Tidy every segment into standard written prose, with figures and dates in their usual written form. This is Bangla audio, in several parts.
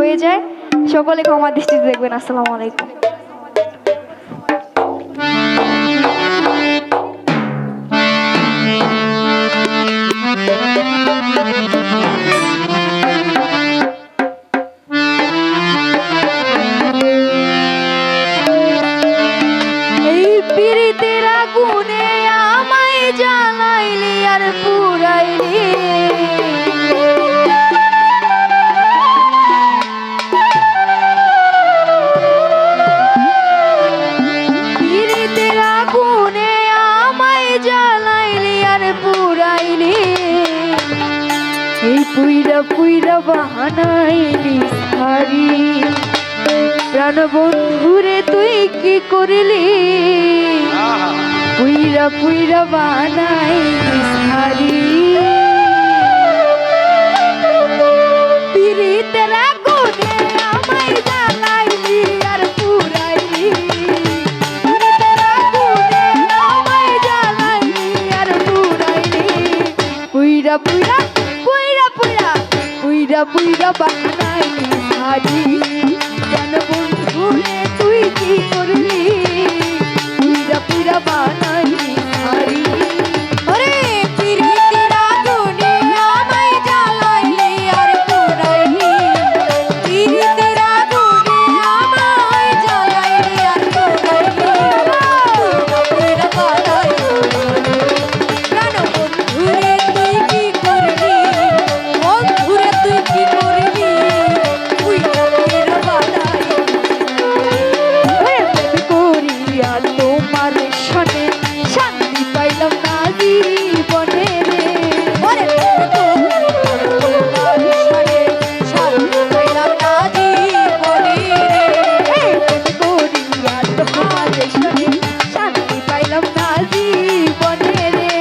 হয়ে যায়। সকলে ক্ষমা দৃষ্টিতে দেখবেন। আসসালামু আলাইকুম। এই পীড়িতের আগুনে আমায় জ্বালাইলি আর পুরাইলি, পীড়িতের আগুনে আমায় জ্বালাইলি আর পুরাইলি, এই পুইরা পুইরা বাহানাইলি সারি। প্রাণ বন্ধুরে তুই কি করলি, পুইরা পুইরা বানাইলি সারি। পীড়িতের আগুনে আমায় জ্বালাইলি আর পুরাইলি, পীড়িতের আগুনে আমায় জ্বালাইলি আর পুরাইলি, পুইরা পুইরা পুইরা পুইরা পুইরা পুইরা বানাইলি সারি। প্রাণ বন্ধুরে তুই কি করলি, পুইরা পুইরা বানাইলি সারি। ওরে পীড়িতের আগুনে আমায় জ্বালাইলি আর পুরাইলি, পীড়িতের আগুনে আমায় জ্বালাইলি আর পুরাইলি, পুইরা বানাইলি প্রাণ বন্ধুরে তুই কি করলি, বন্ধুরে তুই কি করলি, পুইরা পুইরা বানাইলি। করিয়া তোমার সনে শান্তি পাইলাম না জীবনে রে, তোমার সনে শান্তি পাইলাম না জীবনে রে, করিয়া তোমার সনে শান্তি পাইলাম না জীবনে রে।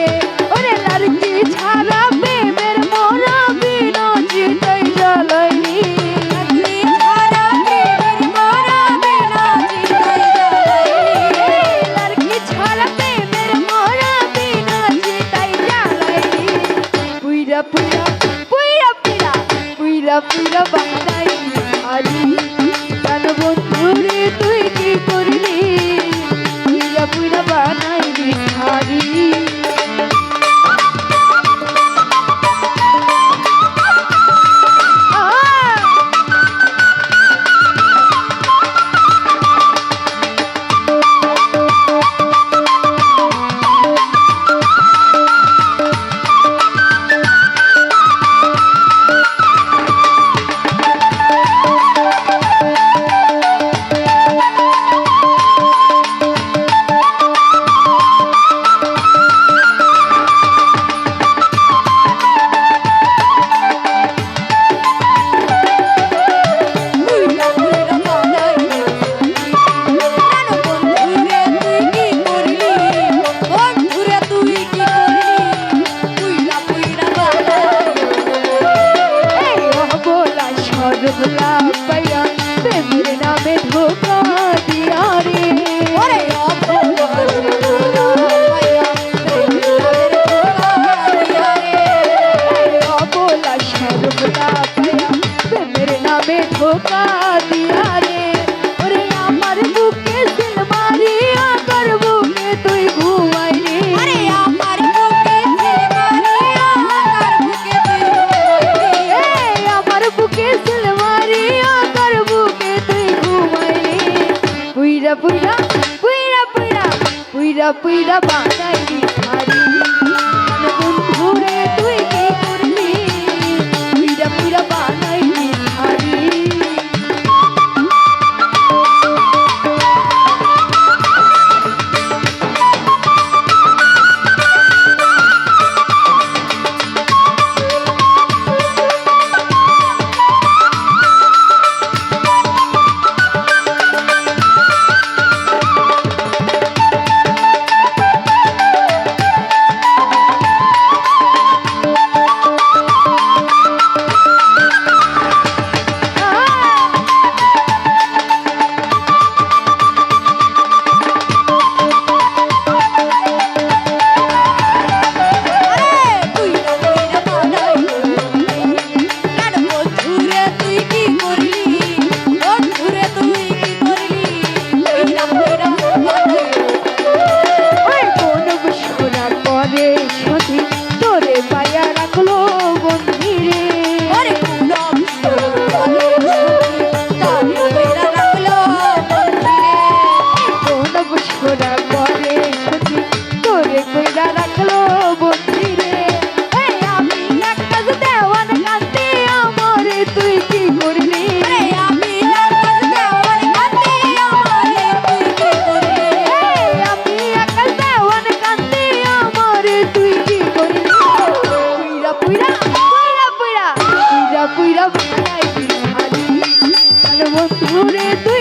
ওরে লাড়কি ছাড়া প্রেমের মোরা বিনা চিতাই জ্বালাইলি, লাড়কি ছাড়া প্রেমের মোরা বিনা চিতাই জ্বালাইলি, লাড়কি ছাড়া প্রেমের মোরা বিনা চিতাই জ্বালাইলি, পুইরা পুইরা পুইরা পুইরা পুইরা পুইরা বানাইলি সারি। প্রাণ বন্ধুরে তুই কি করলি, পুইরা পুইরা বানাইলি সারি। সরবলা পাইয়া প্রেমের নামে ধোকা দিয়া রে, ওরে অভোলা পাইয়া প্রেমের নামে ধোকা দিয়া রে, অভোলা সরবলা পাইয়া প্রেমের নামে ধোকা দিয়া রে। ওরে আমার বুকে সিল মারিয়া কর বুকে তুই ঘুমাইলি, আরে আমার বুকে সিল মারিয়া কর বুকে তুই ঘুমাইলি, আমার বুকে সিল মারিয়া কর বুকে তুই ঘুমাইলি, পুইরা পুইরা পুইরা পুইরা পুইরা পুইরা বানাইলি সারি। বন্ধুরে তুই কি করলি, পুইরা পুইরা বানাইলি সারি। বন্ধুরে তুই